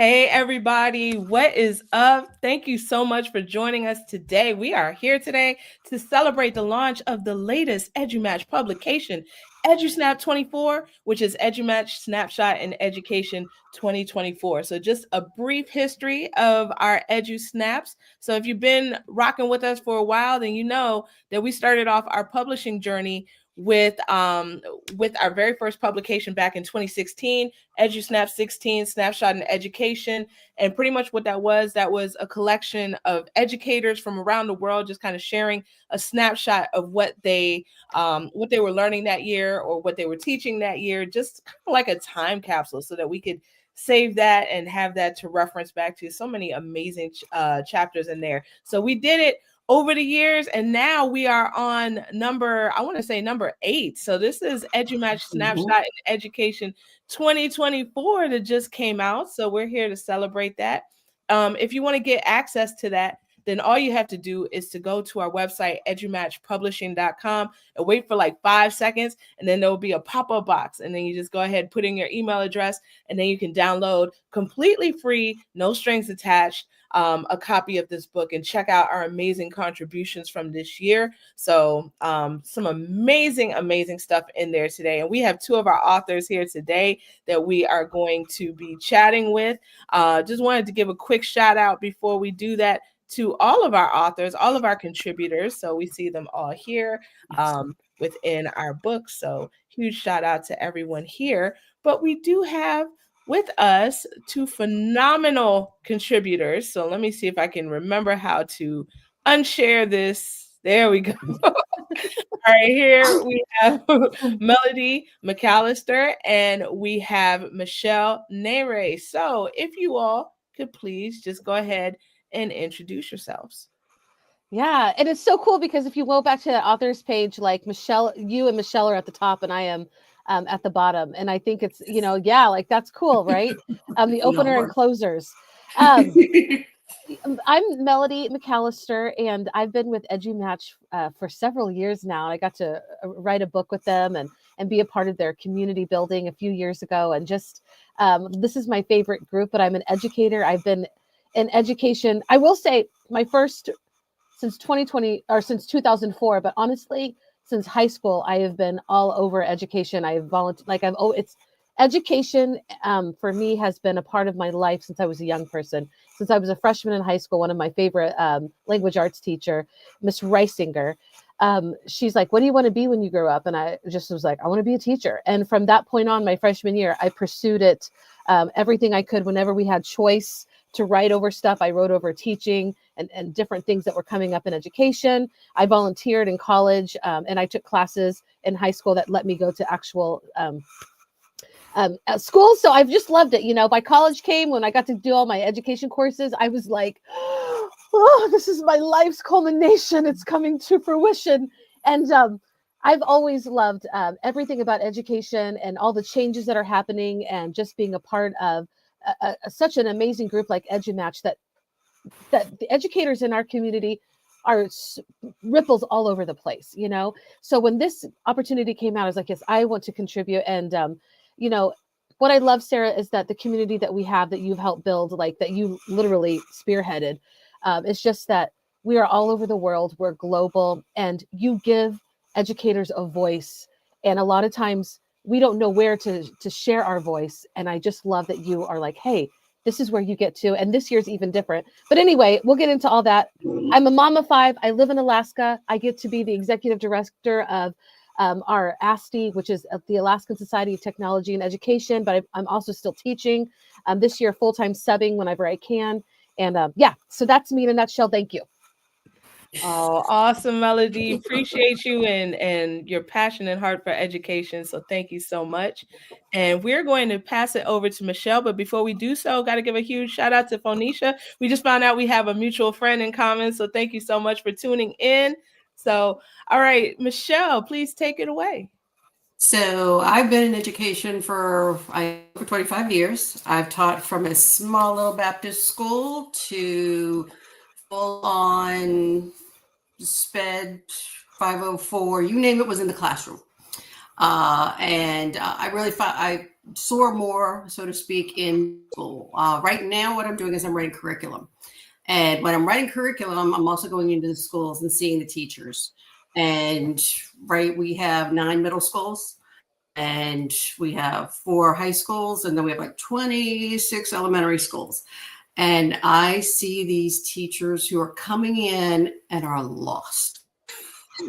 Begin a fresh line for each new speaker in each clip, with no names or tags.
Hey, everybody, what is up? Thank you so much for joining us today. We are here today to celebrate the launch of the latest EduMatch publication, EduSnap24, which is EduMatch Snapshot in Education 2024. So, just a brief history of our EduSnaps. So, if you've been rocking with us for a while, then you know that we started off our publishing journey with our very first publication back in 2016, EduSnap 16, Snapshot in Education. And pretty much what that was a collection of educators from around the world just kind of sharing a snapshot of what they were learning that year or what they were teaching that year, just kind of like a time capsule so that we could save that and have that to reference back to. So many amazing chapters in there. So we did it over the years, and now we are on number 8. So this is EduMatch Snapshot in Education 2024 that just came out. So we're here to celebrate that. If you want to get access to that, then all you have to do is to go to our website, edumatchpublishing.com, and wait for like 5 seconds, and then there will be a pop-up box, and then you just go ahead, put in your email address, and then you can download completely free, no strings attached, a copy of this book and check out our amazing contributions from this year. So some amazing stuff in there today. And we have two of our authors here today that we are going to be chatting with. Just wanted to give a quick shout out before we do that to all of our authors, all of our contributors. So we see them all here within our book. So huge shout out to everyone here. But we do have with us two phenomenal contributors. So let me see if I can remember how to unshare this. There we go. All right, here we have Melody McAllister and we have Michelle Nere. So if you all could please just go ahead and introduce yourselves.
Yeah, and it's so cool because if you go back to the author's page, like Michelle, you and Michelle are at the top and I am at the bottom. And I think it's, like that's cool, right? The opener and closers. I'm Melody McAllister, and I've been with EduMatch for several years now. I got to write a book with them and be a part of their community building a few years ago. And just this is my favorite group, but I'm an educator. I've been in education. I will say my first since 2020 or since 2004, but honestly, since high school, I have been all over education. I've volunteered, it's education for me has been a part of my life since I was a young person. Since I was a freshman in high school, one of my favorite language arts teacher, Miss Reisinger, she's like, what do you want to be when you grow up? And I just was like, I want to be a teacher. And from that point on, my freshman year, I pursued it everything I could. Whenever we had choice to write over stuff, I wrote over teaching and different things that were coming up in education. I volunteered in college and I took classes in high school that let me go to actual school. So I've just loved it. By college came, when I got to do all my education courses, I was like, oh, this is my life's culmination. It's coming to fruition. And I've always loved everything about education and all the changes that are happening and just being a part of such an amazing group like EduMatch that the educators in our community are ripples all over the place, So when this opportunity came out, I was like, yes, I want to contribute. And, what I love, Sarah, is that the community that we have that you've helped build, like that you literally spearheaded, it's just that we are all over the world. We're global, and you give educators a voice. And a lot of times we don't know where to share our voice. And I just love that you are like, hey, this is where you get to. And this year's even different. But anyway, we'll get into all that. I'm a mom of 5. I live in Alaska. I get to be the executive director of our ASTE, which is the Alaskan Society of Technology and Education. But I'm also still teaching this year, full-time subbing whenever I can. And so that's me in a nutshell. Thank you.
Oh, awesome, Melody. Appreciate you and your passion and heart for education. So thank you so much. And we're going to pass it over to Michelle. But before we do so, got to give a huge shout out to Phonisha. We just found out we have a mutual friend in common. So thank you so much for tuning in. So, all right, Michelle, please take it away.
So I've been in education for 25 years. I've taught from a small little Baptist school to full on SPED 504, you name it, was in the classroom. And I really soar more, so to speak, in school. Right now, what I'm doing is I'm writing curriculum. And when I'm writing curriculum, I'm also going into the schools and seeing the teachers. And right, we have 9 middle schools and we have 4 high schools, and then we have like 26 elementary schools. And I see these teachers who are coming in and are lost.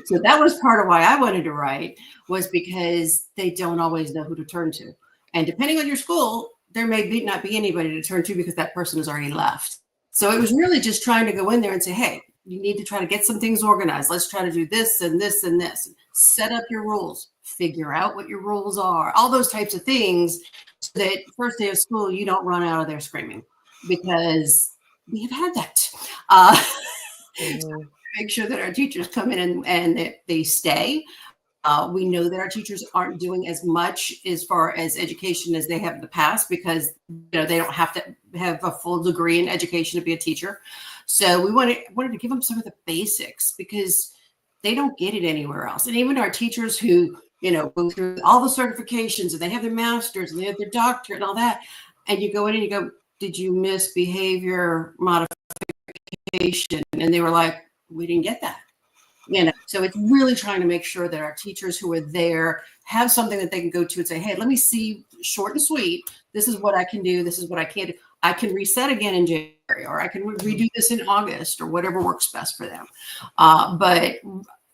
So that was part of why I wanted to write, was because they don't always know who to turn to. And depending on your school, there may not be anybody to turn to because that person has already left. So it was really just trying to go in there and say, hey, you need to try to get some things organized. Let's try to do this and this and this. Set up your rules. Figure out what your rules are. All those types of things, so that first day of school, you don't run out of there screaming, because we have had that. Make sure that our teachers come in and they stay. We know that our teachers aren't doing as much as far as education as they have in the past, because they don't have to have a full degree in education to be a teacher. So we wanted to give them some of the basics, because they don't get it anywhere else. And even our teachers who go through all the certifications, and they have their masters and they have their doctorate and all that, and you go in and you go, did you miss behavior modification? And they were like, we didn't get that. So it's really trying to make sure that our teachers who are there have something that they can go to and say, hey, let me see, short and sweet, this is what I can do, this is what I can't do. I can reset again in January, or I can redo this in August, or whatever works best for them. But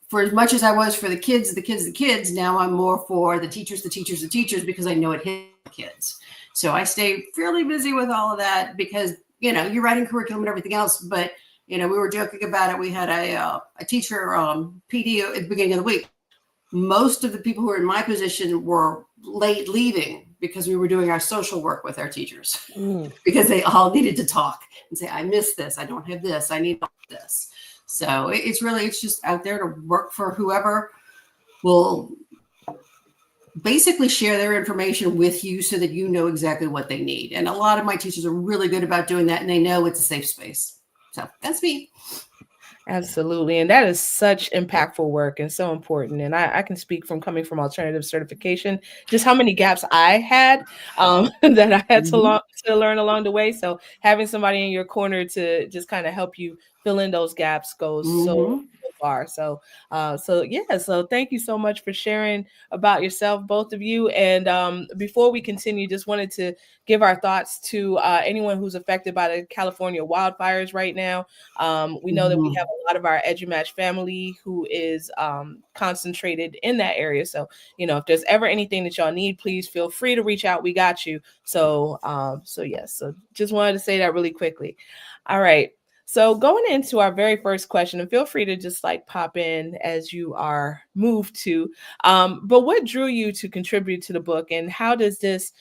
for as much as I was for the kids, now I'm more for the teachers, because I know it hits the kids. So I stay fairly busy with all of that, because you're writing curriculum and everything else, but we were joking about it. We had a teacher, PD, at the beginning of the week. Most of the people who were in my position were late leaving because we were doing our social work with our teachers, because they all needed to talk and say, I missed this, I don't have this, I need this. So it's just out there to work for whoever will basically share their information with you, so that you know exactly what they need. And a lot of my teachers are really good about doing that, and they know it's a safe space. So that's me.
Absolutely. And that is such impactful work and so important. And I can speak from coming from alternative certification, just how many gaps I had that I had to learn along the way. So having somebody in your corner to just kind of help you fill in those gaps goes so far. So so thank you so much for sharing about yourself, both of you. And before we continue, just wanted to give our thoughts to anyone who's affected by the California wildfires right now. We know that we have a lot of our EduMatch family who is concentrated in that area. So, if there's ever anything that y'all need, please feel free to reach out. We got you. So just wanted to say that really quickly. All right. So going into our very first question, and feel free to just pop in as you are moved to, but what drew you to contribute to the book, and how does this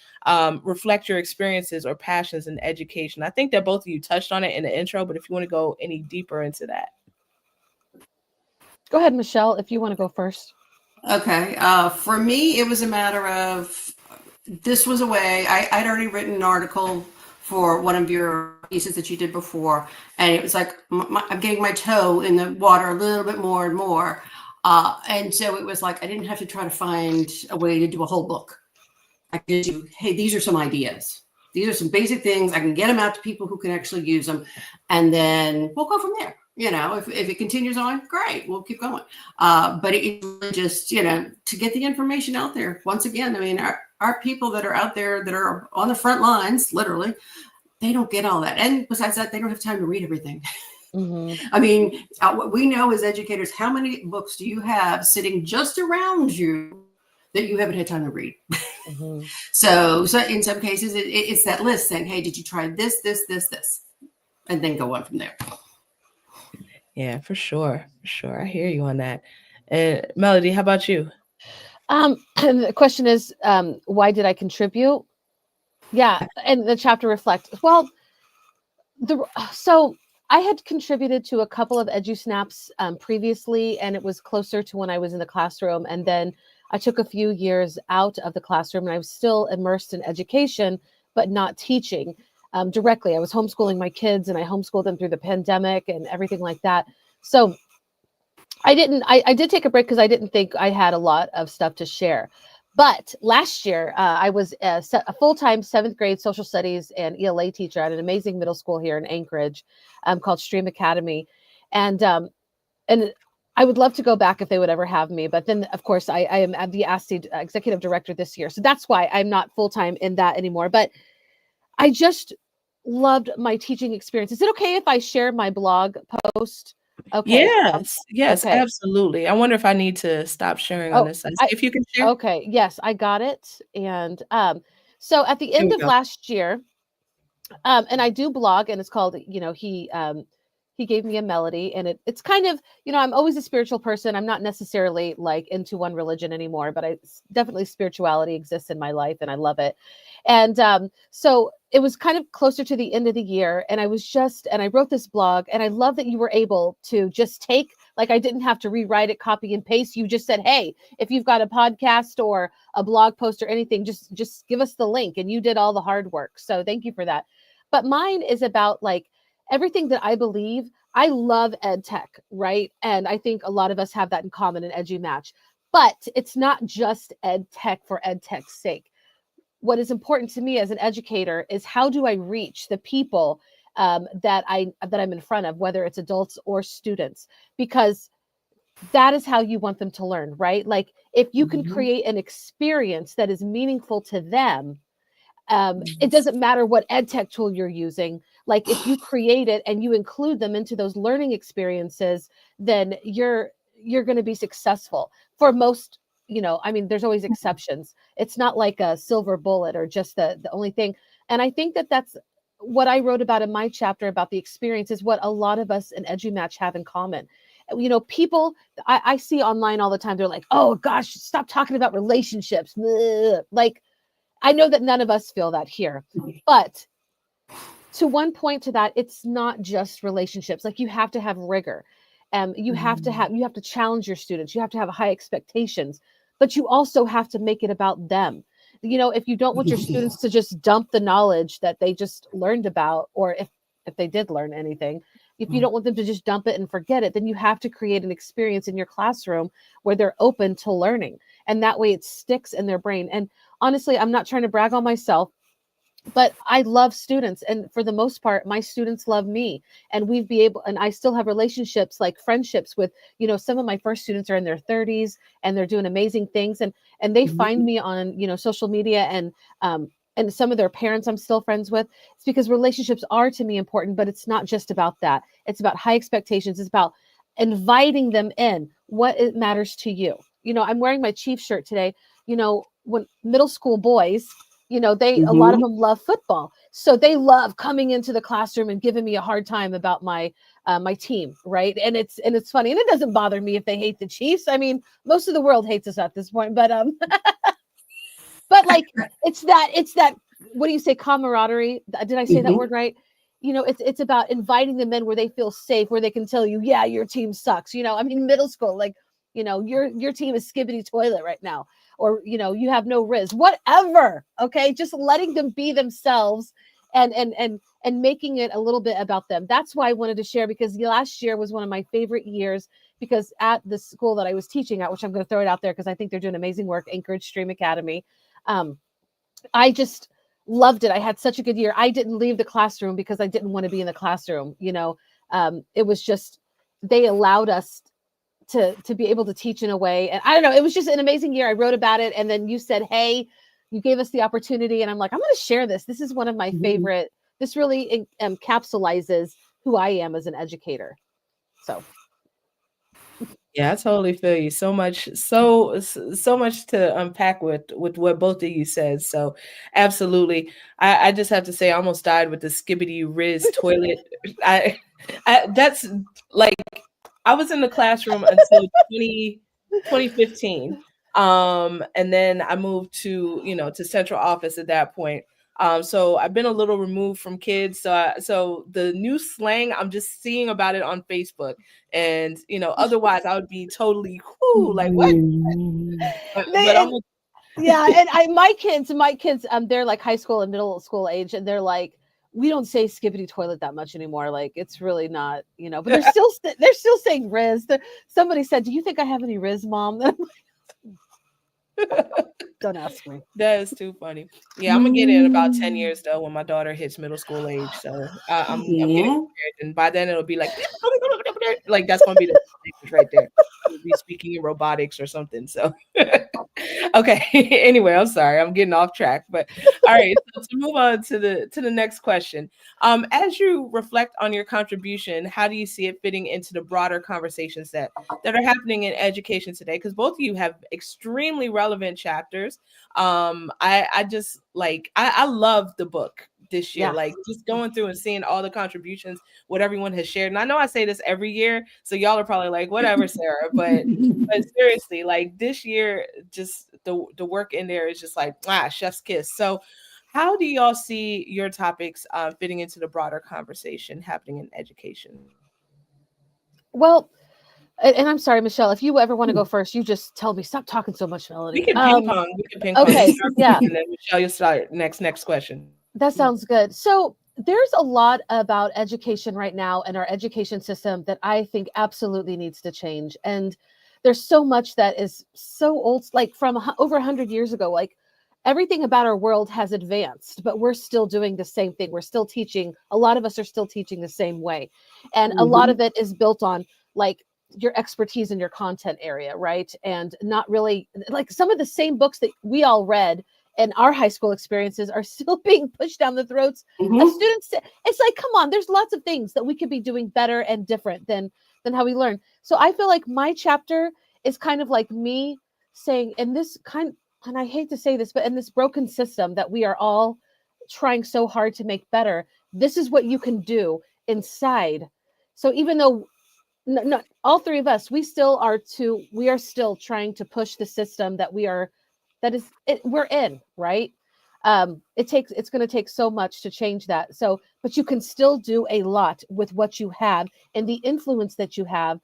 reflect your experiences or passions in education? I think that both of you touched on it in the intro, but if you want to go any deeper into that.
Go ahead, Michelle, if you want to go first.
Okay. For me, it was a matter of, this was a way, I'd already written an article for one of your pieces that you did before, and it was like, I'm getting my toe in the water a little bit more and more. And so it was like, I didn't have to try to find a way to do a whole book. I could do, hey, these are some ideas. These are some basic things. I can get them out to people who can actually use them. And then we'll go from there. If it continues on, great, we'll keep going. But it's really just, to get the information out there. Once again, I mean, our people that are out there that are on the front lines, literally, they don't get all that. And besides that, they don't have time to read everything. I mean, what we know as educators, how many books do you have sitting just around you that you haven't had time to read? So in some cases, it's that list saying, hey, did you try this, and then go on from there.
Yeah, for sure. I hear you on that. And Melody, how about you?
The question is, why did I contribute? Yeah, and the chapter reflects. Well, so I had contributed to a couple of EduSnaps previously, and it was closer to when I was in the classroom. And then I took a few years out of the classroom, and I was still immersed in education, but not teaching directly. I was homeschooling my kids, and I homeschooled them through the pandemic and everything like that. So I did take a break because I didn't think I had a lot of stuff to share. But last year, I was a full-time 7th grade social studies and ELA teacher at an amazing middle school here in Anchorage, called Stream Academy. And I would love to go back if they would ever have me. But then, of course, I am the ASTI executive director this year. So that's why I'm not full-time in that anymore. But I just loved my teaching experience. Is it okay if I share my blog post? Okay.
Yes,
Okay.
absolutely. I wonder if I need to stop sharing on
Oh,
this side. See
I
if you can share.
okay. Yes, I got it. And so at the
Here
end
we
of
go.
last year, and I do blog, and it's called, he gave me a melody, and it's kind of, I'm always a spiritual person. I'm not necessarily like into one religion anymore, but definitely spirituality exists in my life and I love it. And so it was kind of closer to the end of the year, and I wrote this blog, and I love that you were able to just take, like, I didn't have to rewrite it, copy and paste. You just said, hey, if you've got a podcast or a blog post or anything, just give us the link, and you did all the hard work. So thank you for that. But mine is about like everything that I believe. I love ed tech, right? And I think a lot of us have that in common in EduMatch. But it's not just ed tech for ed tech's sake. What is important to me as an educator is how do I reach the people that I'm in front of, whether it's adults or students, because that is how you want them to learn, right? Like if you can
Mhm.
create an experience that is meaningful to them, it
Yes.
doesn't matter what ed tech tool you're using. Like if you create it and you include them into those learning experiences, then you're going to be successful. For most, I mean, there's always exceptions. It's not like a silver bullet or just the only thing. And I think that that's what I wrote about in my chapter about the experience is what a lot of us in EduMatch have in common. People I see online all the time, they're like, oh gosh, stop talking about relationships. Bleh. Like, I know that none of us feel that here, but to one point to that, it's not just relationships. Like you have to have rigor. You have to challenge your students. You have to have high expectations, but you also have to make it about them. If you don't want your students to just dump the knowledge that they just learned about, or if they did learn anything, if you don't want them to just dump it and forget it, then you have to create an experience in your classroom where they're open to learning. And that way it sticks in their brain. And honestly, I'm not trying to brag on myself, but I love students, and for the most part my students love me, and I still have relationships, like friendships with, some of my first students are in their 30s and they're doing amazing things, and they find me on, social media, and some of their parents I'm still friends with. It's because relationships are to me important, but it's not just about that. It's about high expectations. It's about inviting them in. What it matters to you. I'm wearing my Chief shirt today. When middle school boys, they a lot of
Mhm.
them love football, so they love coming into the classroom and giving me a hard time about my team, right? And it's funny, and it doesn't bother me if they hate the Chiefs. I mean, most of the world hates us at this point, but like it's that what do you say, camaraderie? Did I say that
Mhm.
word right? It's about inviting them in where they feel safe, where they can tell you, yeah, your team sucks. I mean, middle school, like, your team is skibbity toilet right now, or you have no riz, whatever. Okay, just letting them be themselves, and making it a little bit about them. That's why I wanted to share, because the last year was one of my favorite years, because at the school that I was teaching at, which I'm going to throw it out there because I think they're doing amazing work, Anchorage Stream Academy. um, I just loved it. I had such a good year. I didn't leave the classroom because I didn't want to be in the classroom. It was just, they allowed us to be able to teach in a way. And I don't know, it was just an amazing year. I wrote about it, and then you said, hey, you gave us the opportunity, and I'm like, I'm going to share this. This is one of my
Mhm.
favorite. This really encapsulates who I am as an educator. So
Yeah, I totally feel you. So much to unpack with what both of you said. So, absolutely. I just have to say, I almost died with the skibbity Riz toilet. I, that's like I was in the classroom until 2015. And then I moved to central office at that point. So I've been a little removed from kids. So the new slang, I'm just seeing about it on Facebook. And otherwise I would be totally whoo, like what?
Mhm.
But
they,
I'm like,
yeah, and my kids, they're like high school and middle school age, and they're like, we don't say skibbity toilet that much anymore. Like it's really not, but they're still saying Riz. Somebody said, do you think I have any Riz, mom? Don't ask me.
That is too funny. Yeah, I'm gonna get it in about 10 years though when my daughter hits middle school age. So I'm getting
Mhm.
prepared, and by then it'll be like like that's gonna be the language right there. We'll be speaking in robotics or something. So okay. Anyway, I'm sorry, I'm getting off track. But all right, so to move on to the next question. As you reflect on your contribution, how do you see it fitting into the broader conversations that are happening in education today? Because both of you have extremely relevant chapters. I just like I love the book this year,
Yeah.
like just going through and seeing all the contributions, what everyone has shared. And I know I say this every year, so y'all are probably like, whatever, Sarah, but seriously, like this year, just the work in there is just like chef's kiss. So how do y'all see your topics fitting into the broader conversation happening in education?
Well, and I'm sorry, Michelle, if you ever want to go first, you just tell me. Stop talking so much,
We
Melody.
can ping pong. We can ping pong. You
Okay,
start
yeah,
first, and then Michelle, you start next question.
that sounds good. So there's a lot about education right now and our education system that I think absolutely needs to change. And there's so much that is so old, like from over 100 years ago. Like everything about our world has advanced, but we're still doing the same thing. We're still teaching. A lot of us are still teaching the same way, and a lot
Mhm.
of it is built on like your expertise in your content area, right? And not really like some of the same books that we all read and our high school experiences are still being pushed down the throats of
Mhm.
students. It's like, come on, there's lots of things that we could be doing better and different than how we learn. So I feel like my chapter is kind of like me saying, in this kind, and I hate to say this, but in this broken system that we are all trying so hard to make better, this is what you can do inside. So even though no, all three of us, we are still trying to push the system that we're in, right? It's going to take so much to change that. So, but you can still do a lot with what you have and the influence that you have.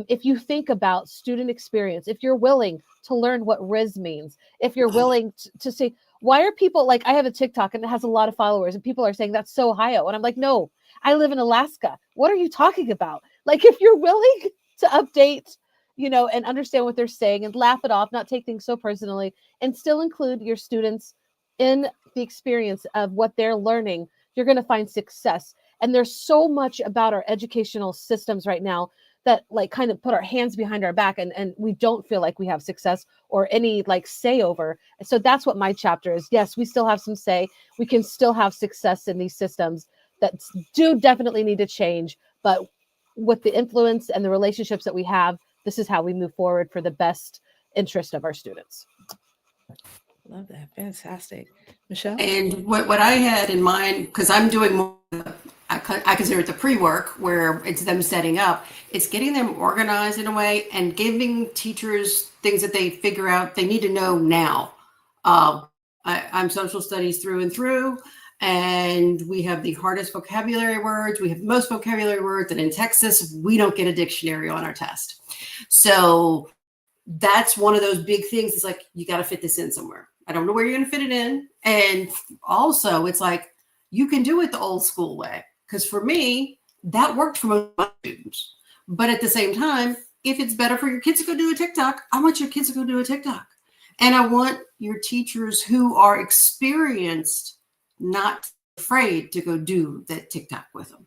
If you think about student experience, if you're willing to learn what RIS means, if you're willing to say, why are people like, I have a TikTok and it has a lot of followers and people are saying that's so Ohio. And I'm like, no, I live in Alaska. What are you talking about? Like, if you're willing to update, and understand what they're saying and laugh it off, not take things so personally, and still include your students in the experience of what they're learning, you're going to find success. And there's so much about our educational systems right now that like kind of put our hands behind our back and we don't feel like we have success or any like say over. So that's what my chapter is. Yes, we still have some say. We can still have success in these systems that do definitely need to change. But with the influence and the relationships that we have, this is how we move forward for the best interest of our students.
Love that. Fantastic. Michelle?
And what I had in mind, because I'm doing more, I consider it the pre-work where it's them setting up. It's getting them organized in a way and giving teachers things that they figure out they need to know now. I'm social studies through and through, and we have the hardest vocabulary words. We have the most vocabulary words, and in Texas, we don't get a dictionary on our test. So that's one of those big things. It's like, you got to fit this in somewhere. I don't know where you're going to fit it in. And also, it's like, you can do it the old school way. Because for me, that worked for most of my students. But at the same time, if it's better for your kids to go do a TikTok, I want your kids to go do a TikTok. And I want your teachers who are experienced not afraid to go do that TikTok with them.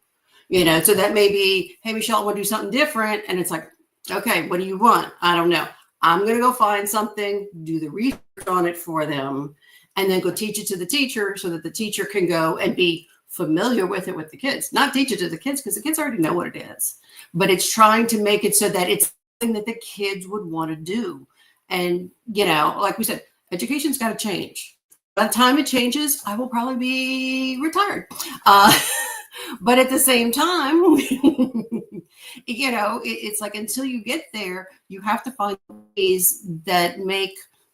So that may be, hey, Michelle, I want to do something different. And it's like, okay, what do you want? I don't know. I'm going to go find something, do the research on it for them, and then go teach it to the teacher so that the teacher can go and be familiar with it with the kids. Not teach it to the kids because the kids already know what it is, but it's trying to make it so that it's something that the kids would want to do. And, like we said, education's got to change. By the time it changes, I will probably be retired. But at the same time, it's like until you get there, you have to find ways that make,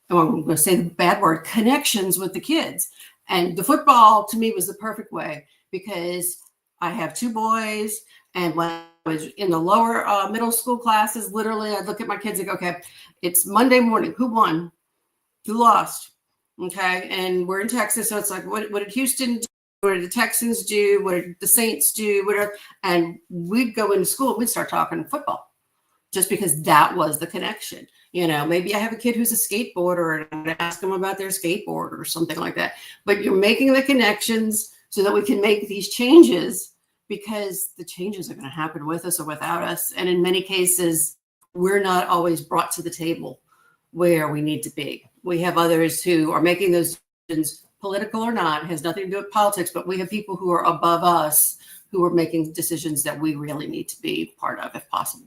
oh, I'm going to say the bad word, connections with the kids. And the football to me was the perfect way because I have two boys. And when I was in the lower middle school classes, literally, I'd look at my kids and go, okay, it's Monday morning. Who won? Who lost? Okay. And we're in Texas. So it's like, what did Houston do? What did the Texans do? What did the Saints do? Whatever. And we'd go into school and we'd start talking football. just because that was the connection. Maybe I have a kid who's a skateboarder and I'm going to ask them about their skateboard or something like that. But you're making the connections so that we can make these changes, because the changes are going to happen with us or without us. And in many cases, we're not always brought to the table where we need to be. We have others who are making those decisions, political or not, has nothing to do with politics, but we have people who are above us who are making decisions that we really need to be part of, if possible.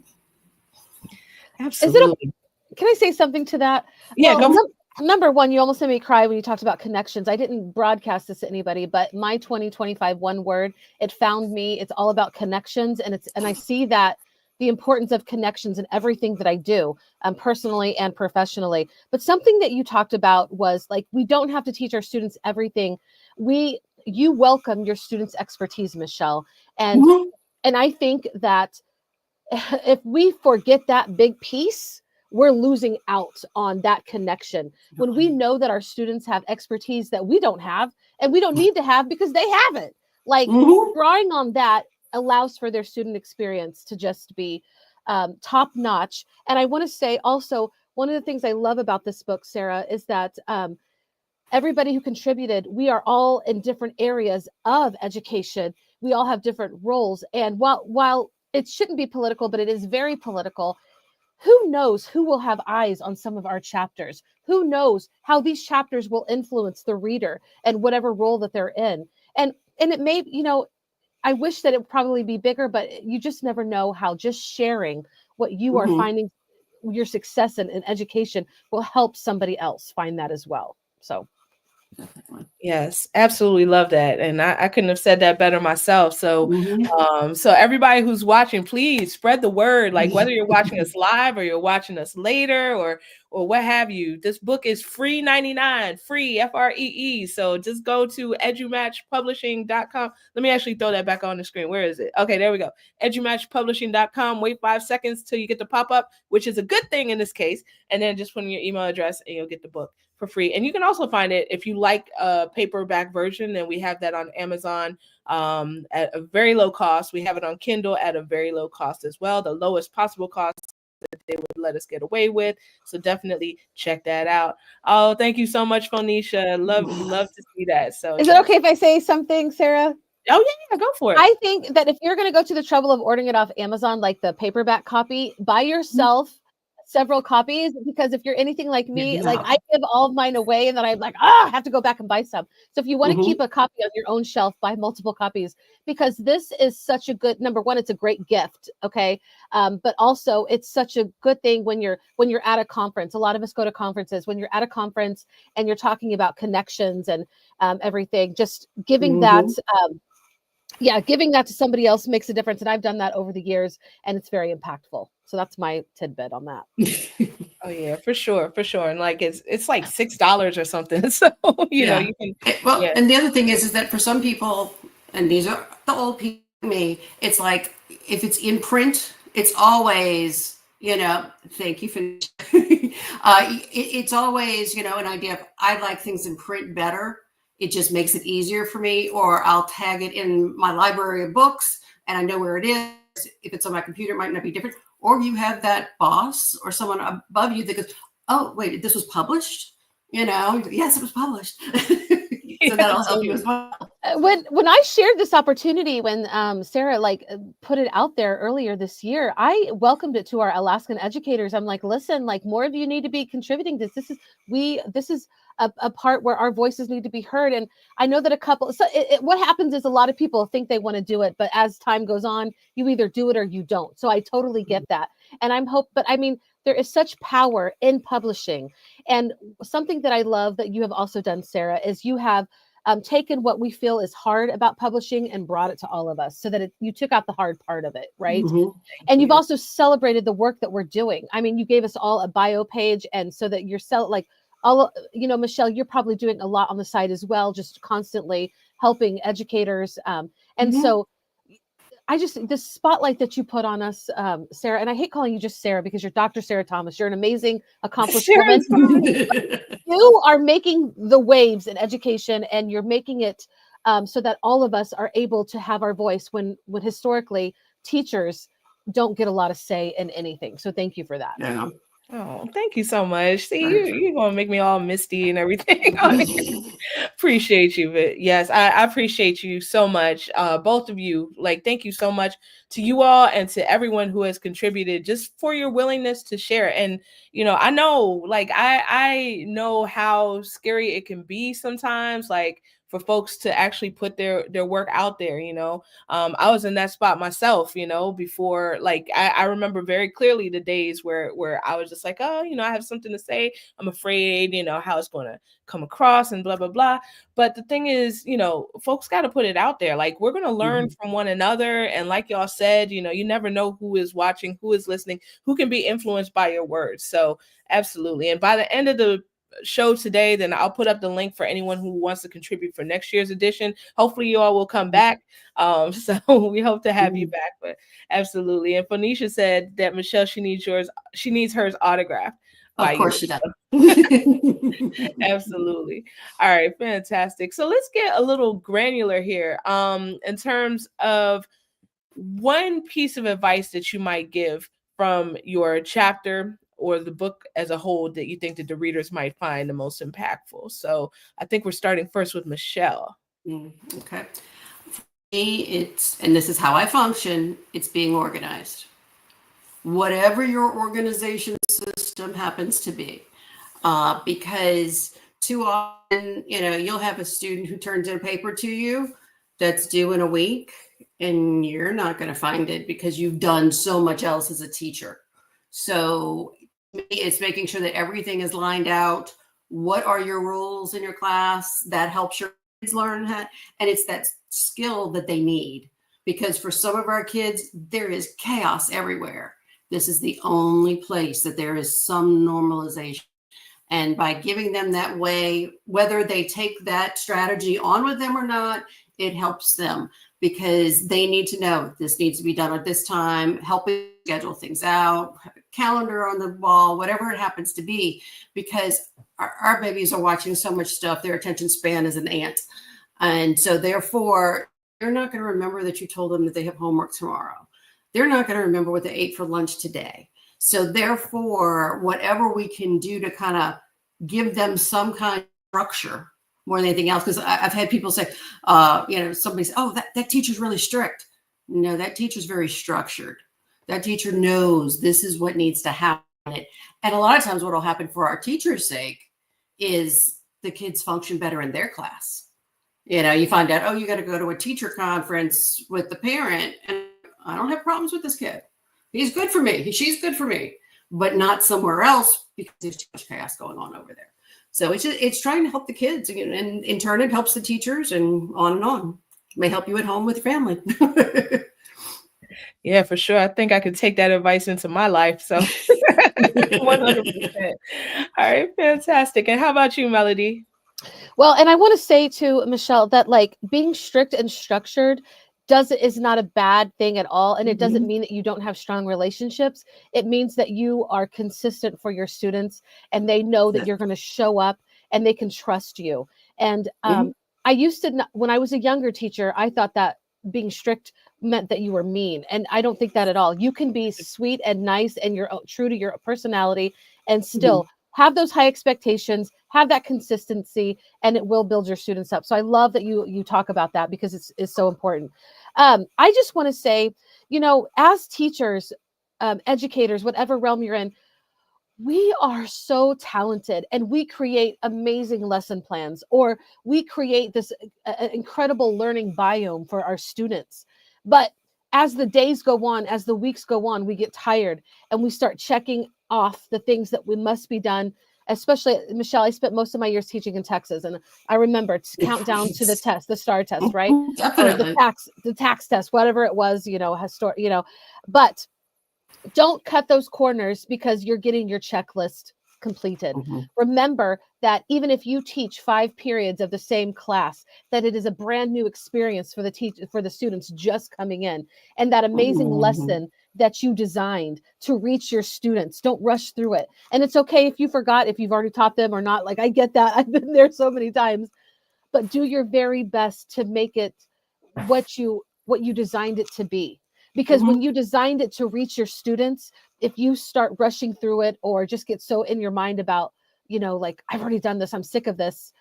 Absolutely.
Can I say something to that?
Yeah,
well, number one, you almost made me cry when you talked about connections. I didn't broadcast this to anybody, but my 2025 one word, it found me. It's all about connections. And I see that the importance of connections in everything that I do, personally and professionally. But something that you talked about was like, we don't have to teach our students everything. You welcome your students' expertise, Michelle. And I think that if we forget that big piece, we're losing out on that connection. When we know that our students have expertise that we don't have, and we don't need to have because they have it. Like drawing on that allows for their student experience to just be top notch. And I want to say also, one of the things I love about this book, Sarah, is that everybody who contributed, we are all in different areas of education. We all have different roles. And while it shouldn't be political, but it is very political, who knows who will have eyes on some of our chapters? Who knows how these chapters will influence the reader and whatever role that they're in? And it may, I wish that it would probably be bigger, but you just never know how just sharing what you are finding your success in education will help somebody else find that as well. So.
Yes, absolutely love that. And I couldn't have said that better myself. So, so everybody who's watching, please spread the word, like whether you're watching us live or you're watching us later or what have you. This book is free 99, free, FREE. So just go to EduSnap24.com. Let me actually throw that back on the screen. Where is it? Okay, there we go. EduSnap24.com. Wait 5 seconds till you get the pop-up, which is a good thing in this case. And then just put in your email address and you'll get the book for free. And you can also find it if you like a paperback version, and we have that on Amazon at a very low cost. We have it on Kindle at a very low cost as well, the lowest possible cost that they would let us get away with. So definitely check that out. Oh, thank you so much, Phoenicia. Love to see that. So
is it okay if I say something, Sarah?
Oh yeah, go for it.
I think that if you're going to go to the trouble of ordering it off Amazon, like the paperback copy, buy yourself several copies, because if you're anything like me, like I give all of mine away and then I'm like, I have to go back and buy some. So if you want to keep a copy on your own shelf, buy multiple copies, because this is such a good, number one, it's a great gift. Okay. But also it's such a good thing when you're at a conference. A lot of us go to conferences. When you're at a conference and you're talking about connections and everything, just giving that, giving that to somebody else makes a difference. And I've done that over the years and it's very impactful. So that's my tidbit on that.
Oh yeah, for sure. And like it's like $6 or something. So you know, you can
and the other thing is that for some people, and these are the old people, me, it's like if it's in print, it's always, thank you for it's always, an idea of I like things in print better. It just makes it easier for me, or I'll tag it in my library of books and I know where it is. If it's on my computer, it might not be different. Or you have that boss or someone above you that goes, oh, wait, this was published? Yes, it was published. So that'll help you as well.
When I shared this opportunity, when Sarah put it out there earlier this year, I welcomed it to our Alaskan educators. I'm like, listen, like more of you need to be contributing to this. This is a part where our voices need to be heard. And I know that what happens is a lot of people think they want to do it, but as time goes on, you either do it or you don't. So I totally get that. And but I mean, there is such power in publishing. And something that I love that you have also done, Sarah, is you have taken what we feel is hard about publishing and brought it to all of us, so that you took out the hard part of it, right? And you've also celebrated the work that we're doing. I mean, you gave us all a bio page, and so that you're Michelle, you're probably doing a lot on the side as well, just constantly helping educators. So the spotlight that you put on us, Sarah, and I hate calling you just Sarah because you're Dr. Sarah Thomas. You're an amazing, accomplished woman. You are making the waves in education, and you're making it so that all of us are able to have our voice when historically teachers don't get a lot of say in anything. So thank you for that.
Yeah.
Oh, thank you so much. See,
Right.
you're gonna make me all misty and everything. Appreciate you, but yes, I appreciate you so much, both of you. Like, thank you so much to you all and to everyone who has contributed, just for your willingness to share. And I know, like, I know how scary it can be sometimes, like, for folks to actually put their work out there. I was in that spot myself, before. Like, I remember very clearly the days where I was just like, oh, I have something to say. I'm afraid, how it's going to come across and blah blah blah. But the thing is, folks got to put it out there. Like, we're going to learn from one another, and like y'all said, you never know who is watching, who is listening, who can be influenced by your words. So absolutely. And by the end of the show today, then I'll put up the link for anyone who wants to contribute for next year's edition. Hopefully you all will come back. So we hope to have you back. But absolutely. And Phoenicia said that Michelle, she needs hers autographed by
Of
you.
course she does.
Absolutely. All right, fantastic. So let's get a little granular here. In terms of one piece of advice that you might give from your chapter or the book as a whole that you think that the readers might find the most impactful. So I think we're starting first with Michelle.
Okay. For me, and this is how I function, it's being organized. Whatever your organization system happens to be. Because too often, you'll have a student who turns in a paper to you that's due in a week, and you're not going to find it because you've done so much else as a teacher. So it's making sure that everything is lined out. What are your rules in your class? That helps your kids learn how, and it's that skill that they need. Because for some of our kids, there is chaos everywhere. This is the only place that there is some normalization. And by giving them that way, whether they take that strategy on with them or not, it helps them, because they need to know this needs to be done at this time, helping schedule things out, calendar on the wall, whatever it happens to be, because our babies are watching so much stuff. Their attention span is an ant. And so therefore, they're not going to remember that you told them that they have homework tomorrow. They're not going to remember what they ate for lunch today. So therefore, whatever we can do to kind of give them some kind of structure more than anything else, because I've had people say, somebody says, oh, that teacher's really strict. No, that teacher's very structured. That teacher knows this is what needs to happen. And a lot of times what will happen for our teacher's sake is the kids function better in their class. You find out, oh, you got to go to a teacher conference with the parent, and I don't have problems with this kid. He's good for me. She's good for me, but not somewhere else because there's too much chaos going on over there. So it's trying to help the kids, and in turn, it helps the teachers, and on and on. It may help you at home with your family.
Yeah, for sure. I think I could take that advice into my life. So 100%. All right, fantastic. And how about you, Melody?
Well, and I want to say to Michelle that, like, being strict and structured is not a bad thing at all. And it doesn't mean that you don't have strong relationships. It means that you are consistent for your students, and they know that you're going to show up and they can trust you. And I used to, when I was a younger teacher, I thought that being strict meant that you were mean. And I don't think that at all. You can be sweet and nice, and you're true to your personality, and still have those high expectations, have that consistency, and it will build your students up. So I love that you talk about that, because it's so important. I just want to say, as teachers, educators, whatever realm you're in, we are so talented, and we create amazing lesson plans, or we create this incredible learning biome for our students. But as the days go on, as the weeks go on, we get tired, and we start checking off the things that we must be done. Especially, Michelle, I spent most of my years teaching in Texas, and I remember to count down to the test, the STAR test, right?
Definitely.
Or the tax test, whatever it was, but don't cut those corners because you're getting your checklist completed. Remember that even if you teach 5 periods of the same class, that it is a brand new experience for the students just coming in, and that amazing lesson that you designed to reach your students. Don't rush through it. And it's okay if you forgot, if you've already taught them or not. Like, I get that. I've been there so many times, but do your very best to make it what you designed it to be. Because when you designed it to reach your students, if you start rushing through it or just get so in your mind about, like, I've already done this, I'm sick of this,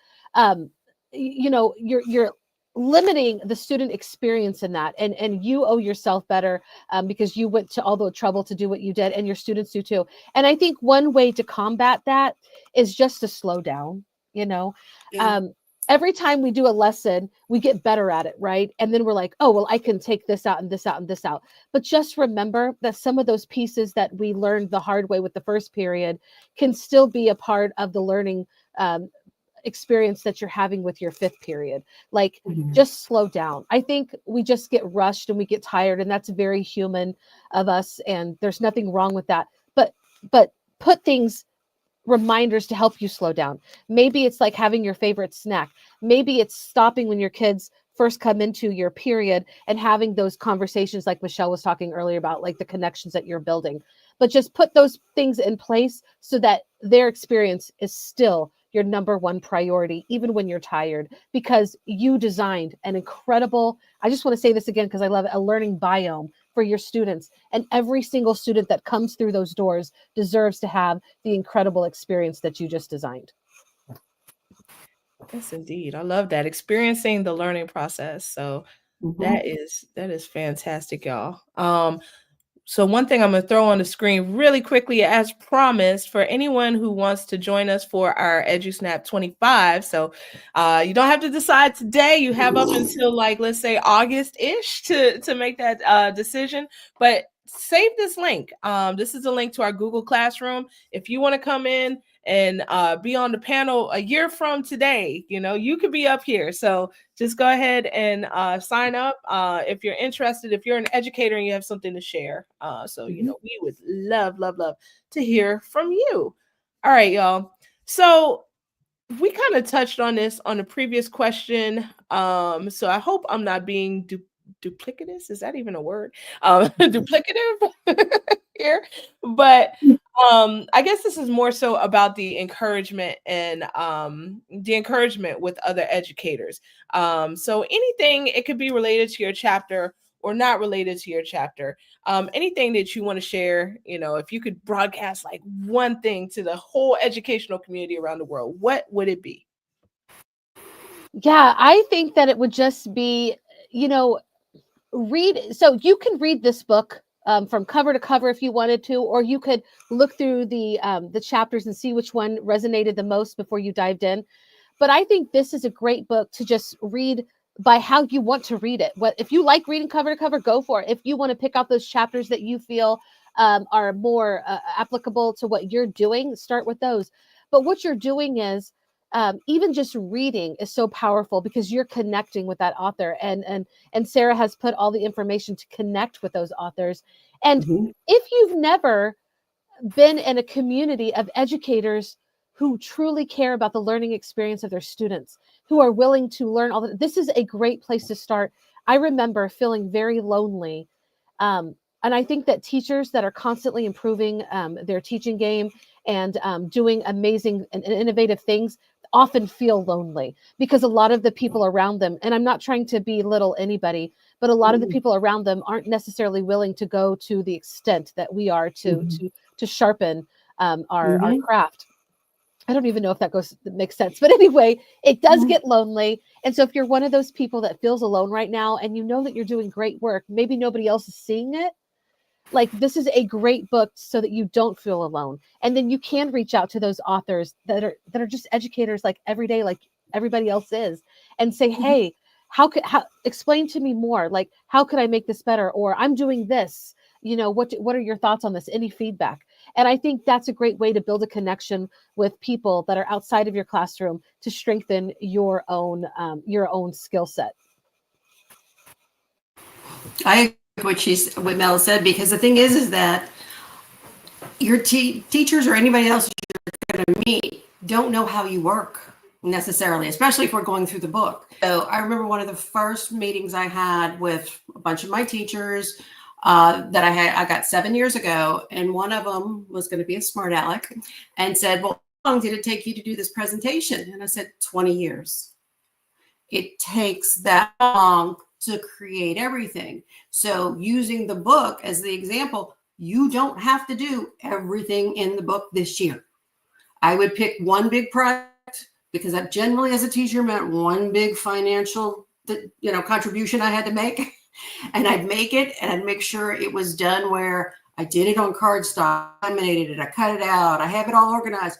you're limiting the student experience in that, and you owe yourself better, because you went to all the trouble to do what you did, and your students do too. And I think one way to combat that is just to slow down.
Yeah.
Every time we do a lesson, we get better at it, right? And then we're like, oh, well, I can take this out and this out and this out. But just remember that some of those pieces that we learned the hard way with the first period can still be a part of the learning experience that you're having with your fifth period. Like, just slow down. I think we just get rushed and we get tired, and that's very human of us, and there's nothing wrong with that. But put reminders to help you slow down. Maybe it's like having your favorite snack. Maybe it's stopping when your kids first come into your period and having those conversations like Michelle was talking earlier about, like the connections that you're building. But just put those things in place so that their experience is still your number one priority, even when you're tired, because you designed an incredible, I just want to say this again because I love it, a learning biome for your students. And every single student that comes through those doors deserves to have the incredible experience that you just designed.
Yes, indeed. I love that. Experiencing the learning process. So that is fantastic, y'all. So one thing I'm going to throw on the screen really quickly, as promised, for anyone who wants to join us for our EduSnap25. So you don't have to decide today. You have up until, like, let's say August-ish to make that decision. But save this link. This is a link to our Google Classroom. If you want to come in and be on the panel a year from today, you could be up here. So just go ahead and sign up if you're interested, if you're an educator and you have something to share. So we would love to hear from you. All right, y'all. So we kind of touched on this on the previous question. So I hope I'm not being duplicitous. Is that even a word? Duplicative here. But I guess this is more so about the encouragement and the encouragement with other educators. So anything, it could be related to your chapter or not related to your chapter. Anything that you want to share, if you could broadcast like one thing to the whole educational community around the world, what would it be?
Yeah, I think that it would just be, so you can read this book from cover to cover if you wanted to, or you could look through the chapters and see which one resonated the most before you dived in. But I think this is a great book to just read by how you want to read it. What if you like reading cover to cover, go for it. If you want to pick out those chapters that you feel are more applicable to what you're doing, start with those. But what you're doing is even just reading is so powerful because you're connecting with that author, and Sarah has put all the information to connect with those authors. And if you've never been in a community of educators who truly care about the learning experience of their students, who are willing to learn this is a great place to start. I remember feeling very lonely. And I think that teachers that are constantly improving their teaching game and doing amazing and innovative things often feel lonely because a lot of the people around them, and I'm not trying to belittle anybody, but a lot of the people around them aren't necessarily willing to go to the extent that we are to sharpen our craft. I don't even know if that makes sense, but anyway, it does get lonely. And so if you're one of those people that feels alone right now and you know that you're doing great work, maybe nobody else is seeing it, like, this is a great book so that you don't feel alone. And then you can reach out to those authors that are just educators like every day, like everybody else is, and say, hey, how explain to me more, like, how could I make this better? Or I'm doing this, what are your thoughts on this? Any feedback? And I think that's a great way to build a connection with people that are outside of your classroom to strengthen your own skill set.
I agree with what Mel said, because the thing is that your teachers or anybody else you're going to meet don't know how you work necessarily, especially if we're going through the book. So I remember one of the first meetings I had with a bunch of my teachers that I got 7 years ago, and one of them was going to be a smart aleck and said, well, how long did it take you to do this presentation? And I said, 20 years. It takes that long to create everything. So using the book as the example, you don't have to do everything in the book this year. I would pick one big project, because that generally as a teacher meant one big financial, contribution I had to make. And I'd make it, and I'd make sure it was done where I did it on cardstock, laminated it, I cut it out, I have it all organized,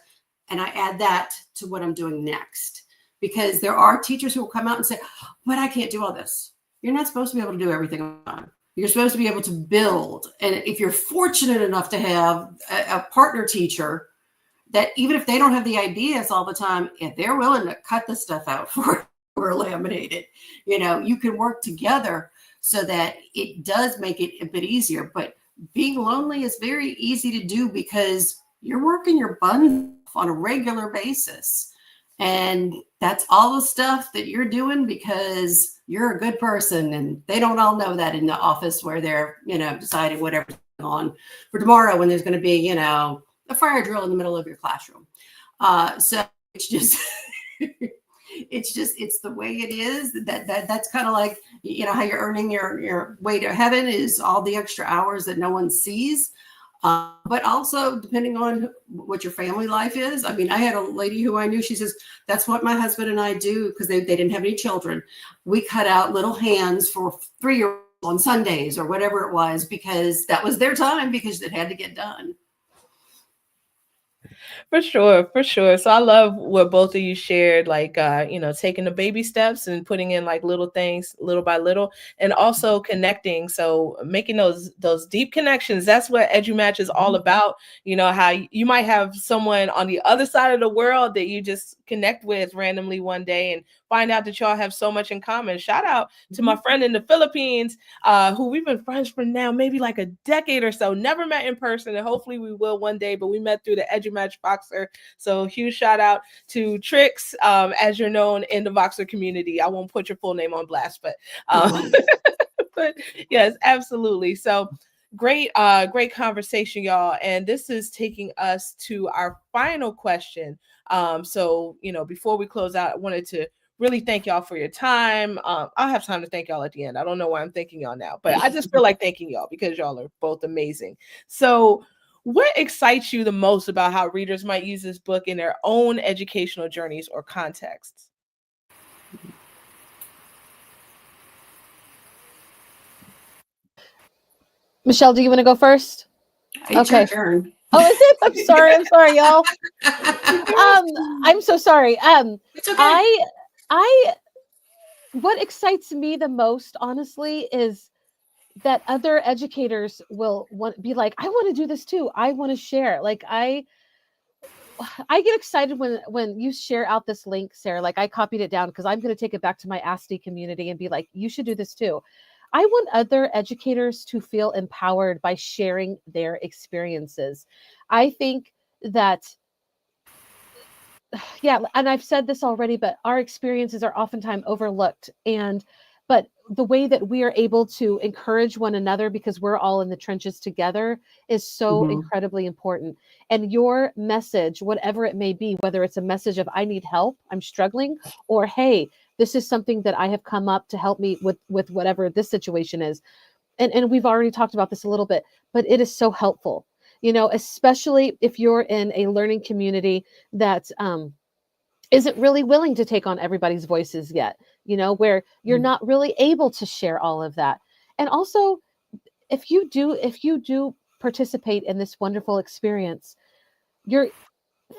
and I add that to what I'm doing next. Because there are teachers who will come out and say, but I can't do all this. You're not supposed to be able to do everything on time. You're supposed to be able to build. And if you're fortunate enough to have a partner teacher that even if they don't have the ideas all the time, if they're willing to cut the stuff out for or laminate it, you can work together so that it does make it a bit easier. But being lonely is very easy to do because you're working your butt off on a regular basis. And that's all the stuff that you're doing because you're a good person. And they don't all know that in the office where they're, deciding whatever's going on for tomorrow when there's going to be, a fire drill in the middle of your classroom. So it's just, it's the way it is. That's kind of like, how you're earning your way to heaven is all the extra hours that no one sees. But also depending on what your family life is. I mean, I had a lady who I knew, she says, that's what my husband and I do because they didn't have any children. We cut out little hands for 3-year-olds on Sundays or whatever it was, because that was their time because it had to get done.
For sure, for sure. So I love what both of you shared, like, taking the baby steps and putting in like little things little by little, and also connecting. So making those deep connections. That's what EduMatch is all about. How you might have someone on the other side of the world that you just connect with randomly one day and find out that y'all have so much in common. Shout out to my friend in the Philippines, who we've been friends for now maybe like a decade or so. Never met in person, and hopefully we will one day, but we met through the EduMatch Voxer. So huge shout out to Trix, as you're known in the Voxer community. I won't put your full name on blast, but but yes, absolutely. So great conversation, y'all. And this is taking us to our final question. So before we close out, I wanted to really thank y'all for your time. I'll have time to thank y'all at the end. I don't know why I'm thanking y'all now, but I just feel like thanking y'all because y'all are both amazing. So what excites you the most about how readers might use this book in their own educational journeys or contexts?
Michelle, do you want to go first?
It's your turn.
Oh, is it? I'm sorry, y'all. I'm so sorry.
It's okay.
What excites me the most, honestly, is that other educators will be like, I want to do this too. I want to share. Like I get excited when you share out this link, Sarah. Like I copied it down because I'm going to take it back to my ASTI community and be like, you should do this too. I want other educators to feel empowered by sharing their experiences. I think that, yeah, and I've said this already, but our experiences are oftentimes overlooked. But the way that we are able to encourage one another because we're all in the trenches together is so incredibly important. And your message, whatever it may be, whether it's a message of I need help, I'm struggling, or hey, this is something that I have come up to help me with whatever this situation is. And we've already talked about this a little bit, but it is so helpful, especially if you're in a learning community that isn't really willing to take on everybody's voices yet, where you're not really able to share all of that. And also, if you do participate in this wonderful experience, you're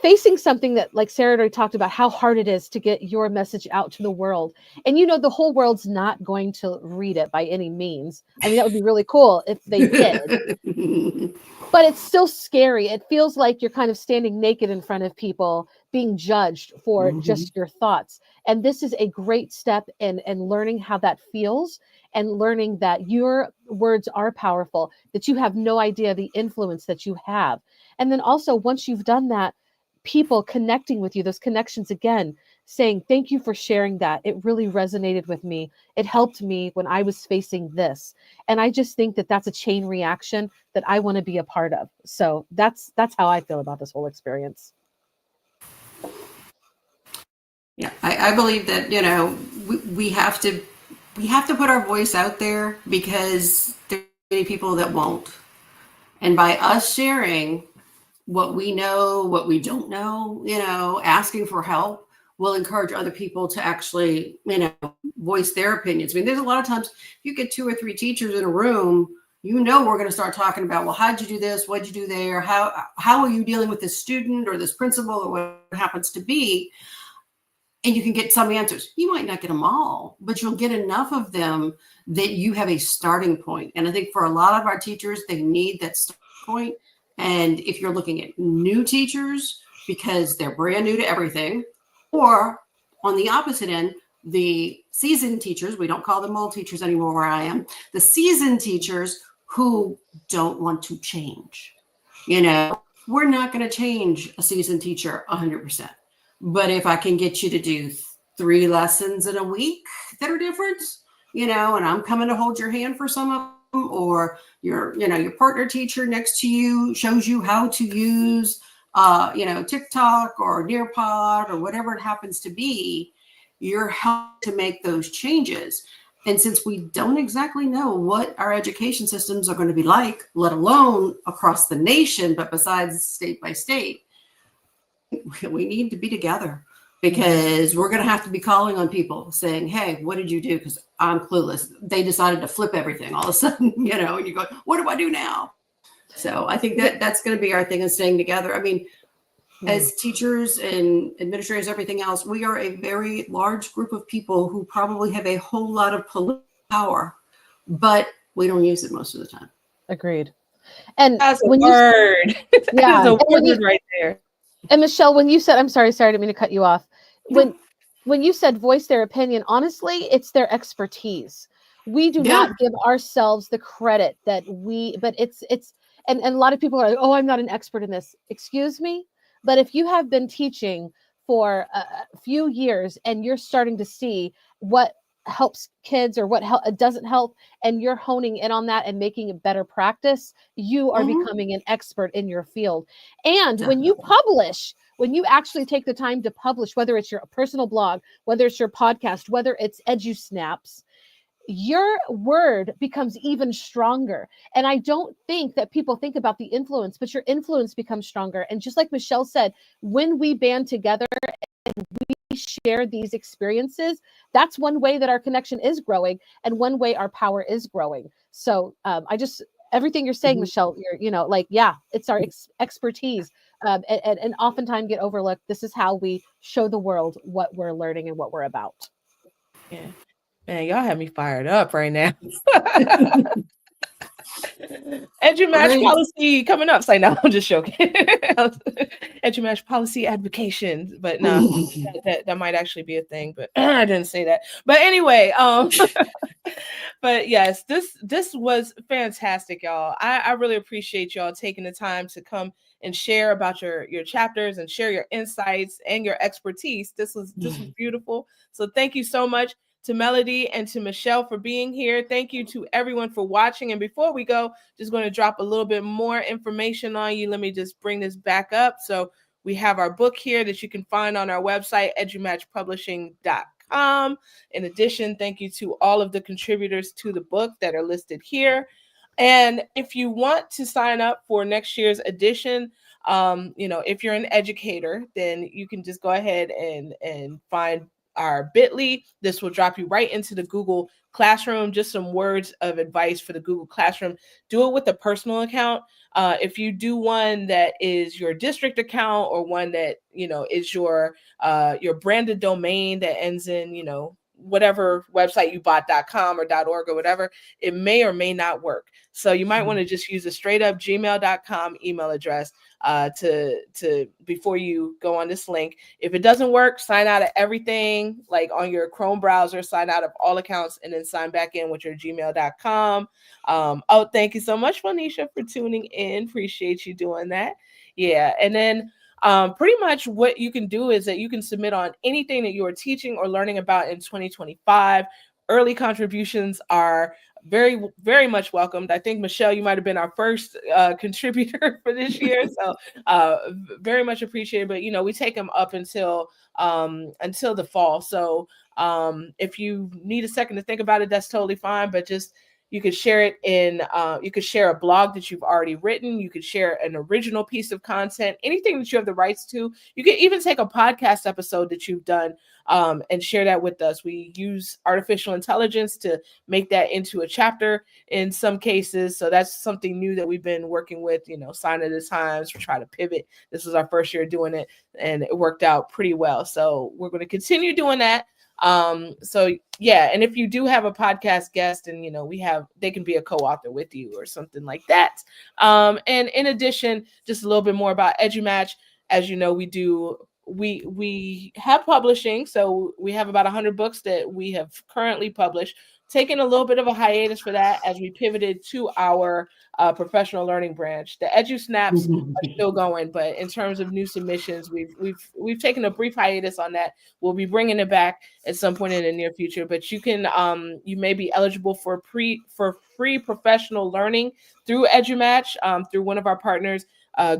facing something that, like Sarah already talked about, how hard it is to get your message out to the world. And the whole world's not going to read it by any means. I mean, that would be really cool if they did. But it's still scary. It feels like you're kind of standing naked in front of people, being judged for just your thoughts. And this is a great step in learning how that feels and learning that your words are powerful, that you have no idea the influence that you have. And then also, once you've done that, people connecting with you, those connections again, saying, thank you for sharing that. It really resonated with me. It helped me when I was facing this. And I just think that that's a chain reaction that I want to be a part of. So that's how I feel about this whole experience.
Yeah, I believe that, we have to we have to put our voice out there because there are many people that won't. And by us sharing what we know, what we don't know, asking for help will encourage other people to actually, voice their opinions. I mean, there's a lot of times if you get 2 or 3 teachers in a room, we're going to start talking about, well, how'd you do this? What'd you do there? How are you dealing with this student or this principal or what happens to be? And you can get some answers. You might not get them all, but you'll get enough of them that you have a starting point. And I think for a lot of our teachers, they need that starting point. And if you're looking at new teachers because they're brand new to everything, or on the opposite end, the seasoned teachers, we don't call them old teachers anymore where I am, the seasoned teachers who don't want to change. We're not going to change a seasoned teacher 100%. But if I can get you to do 3 lessons in a week that are different, and I'm coming to hold your hand for some of them, or your partner teacher next to you shows you how to use, TikTok or Nearpod or whatever it happens to be, you're helping to make those changes. And since we don't exactly know what our education systems are going to be like, let alone across the nation, but besides state by state, we need to be together because we're going to have to be calling on people saying, hey, what did you do? Because I'm clueless. They decided to flip everything all of a sudden, and you go, what do I do now? So I think that's going to be our thing, is staying together. I mean, as teachers and administrators, everything else, we are a very large group of people who probably have a whole lot of political power, but we don't use it most of the time.
Agreed. And
that's a
when
word. That is a word right there.
And Michelle, when you said, I'm sorry, I didn't mean to cut you off. When you said voice their opinion, honestly, it's their expertise. We do not give ourselves the credit that but and a lot of people are like, oh, I'm not an expert in this. Excuse me. But if you have been teaching for a few years and you're starting to see what helps kids or what doesn't help, and you're honing in on that and making a better practice, you are becoming an expert in your field. And when you publish, when you actually take the time to publish, whether it's your personal blog, whether it's your podcast, whether it's EduSnaps, your word becomes even stronger. And I don't think that people think about the influence, but your influence becomes stronger. And just like Michelle said, when we band together and we share these experiences, that's one way that our connection is growing and one way our power is growing. So everything you're saying, Michelle, it's our expertise, and oftentimes get overlooked. This is how we show the world what we're learning and what we're about.
Yeah. Man, y'all have me fired up right now. EduMatch policy coming up. Say no, I'm just joking. EduMatch policy advocations, but no, that might actually be a thing. But I didn't say that. But anyway, but yes, this was fantastic, y'all. I really appreciate y'all taking the time to come and share about your chapters and share your insights and your expertise. This was beautiful. So thank you so much to Melody and to Michelle for being here. Thank you to everyone for watching. And before we go, just going to drop a little bit more information on you. Let me just bring this back up. So we have our book here that you can find on our website, edumatchpublishing.com. In addition, thank you to all of the contributors to the book that are listed here. And if you want to sign up for next year's edition, if you're an educator, then you can just go ahead and find our bit.ly. This will drop you right into the Google Classroom. Just some words of advice for the Google Classroom. Do it with a personal account. If you do one that is your district account, or one that, is your branded domain that ends in, whatever website you bought.com or .org or whatever, it may or may not work. So you might want to just use a straight up gmail.com email address to before you go on this link. If it doesn't work, sign out of everything, like on your Chrome browser, sign out of all accounts, and then sign back in with your gmail.com. Thank you so much, Monisha, for tuning in. Appreciate you doing that. Yeah. And then pretty much what you can do is that you can submit on anything that you are teaching or learning about in 2025. Early contributions are very, very much welcomed. I think, Michelle, you might have been our first contributor for this year. So very much appreciated. But, we take them up until the fall. So if you need a second to think about it, that's totally fine. But just you could share it you could share a blog that you've already written. You could share an original piece of content, anything that you have the rights to. You could even take a podcast episode that you've done and share that with us. We use artificial intelligence to make that into a chapter in some cases. So that's something new that we've been working with, Sign of the Times, try to pivot. This was our first year doing it, and it worked out pretty well. So we're going to continue doing that. So yeah, and if you do have a podcast guest and they can be a co-author with you or something like that. And in addition, just a little bit more about EduMatch. As you know, we have publishing, so we have about 100 books that we have currently published, taking a little bit of a hiatus for that as we pivoted to our professional learning branch. The EduSnaps are still going, but in terms of new submissions, we've taken a brief hiatus on that. We'll be bringing it back at some point in the near future. But you may be eligible for free professional learning through EduMatch, through one of our partners,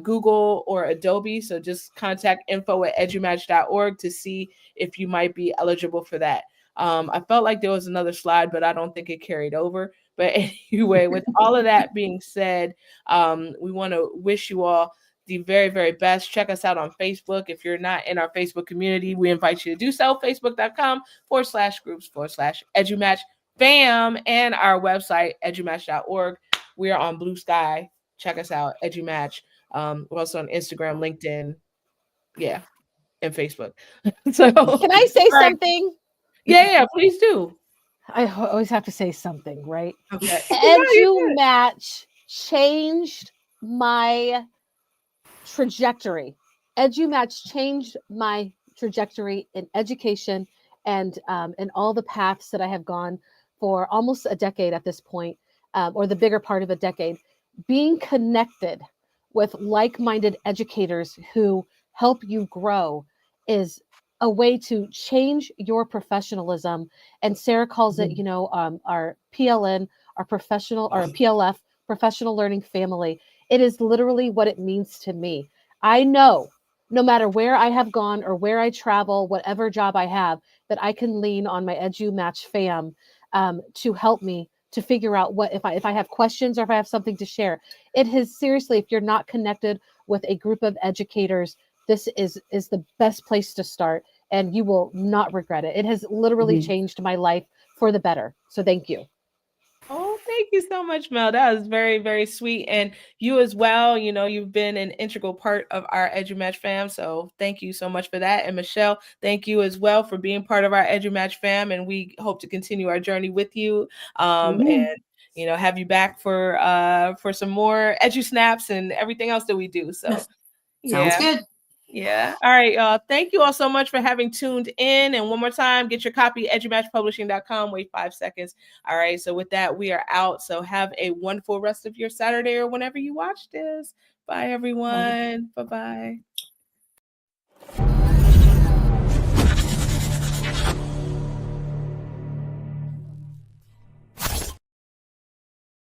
Google or Adobe. So just contact info@edumatch.org to see if you might be eligible for that. I felt like there was another slide, but I don't think it carried over. But anyway, with all of that being said, we want to wish you all the very, very best. Check us out on Facebook. If you're not in our Facebook community, we invite you to do so. Facebook.com/groups/EduMatch and our website, edumatch.org. We are on Blue Sky. Check us out, EduMatch. We're also on Instagram, LinkedIn, yeah, and Facebook. So
Can I say something?
Yeah, please do.
I always have to say something, right?
Okay.
EduMatch changed my trajectory. EduMatch changed my trajectory in education and in all the paths that I have gone for almost a decade at this point, or the bigger part of a decade. Being connected with like-minded educators who help you grow is a way to change your professionalism. And Sarah calls it, our PLN, our professional, or PLF, professional learning family. It is literally what it means to me. I know no matter where I have gone or where I travel, whatever job I have, that I can lean on my EduMatch fam to help me to figure out what if I have questions or if I have something to share. It has seriously, if you're not connected with a group of educators, this is the best place to start, and you will not regret it. It has literally changed my life for the better. So thank you.
Oh, thank you so much, Mel. That was very, very sweet. And you as well, you've been an integral part of our EduMatch fam. So thank you so much for that. And Michelle, thank you as well for being part of our EduMatch fam. And we hope to continue our journey with you. And have you back for some more EduSnaps and everything else that we do. So
Sounds good.
Yeah. All right, y'all. Thank you all so much for having tuned in. And one more time, get your copy, edumatchpublishing.com. Wait 5 seconds. All right. So with that, we are out. So have a wonderful rest of your Saturday or whenever you watch this. Bye, everyone. Bye-bye.